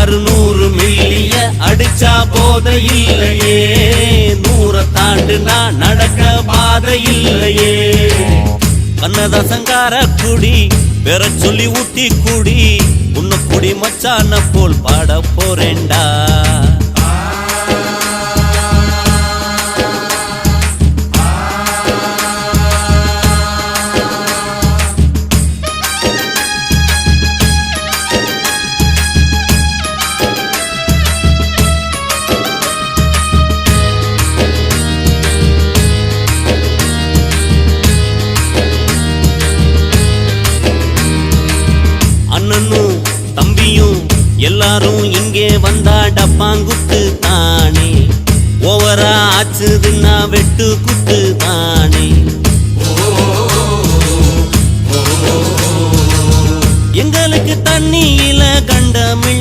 600 மில்லிய அடிச்சா போத இல்லையே, 100 தாண்டுனா நடக்க பாதை இல்லையே. கண்ணதாசங்கார குடி பெற சொல்லி ஊட்டி குடி, உன்ன குடி மச்சான போல் பாட போறேண்டா. அண்ணனும் தம்பியும் எல்லாரும் இங்கே வந்தா டப்பாங்குத்து தானே, ஓவரா ஆச்சுதுன்னா வெட்டு குத்து தானே. எங்களுக்கு தண்ணியில கண்டமில்ல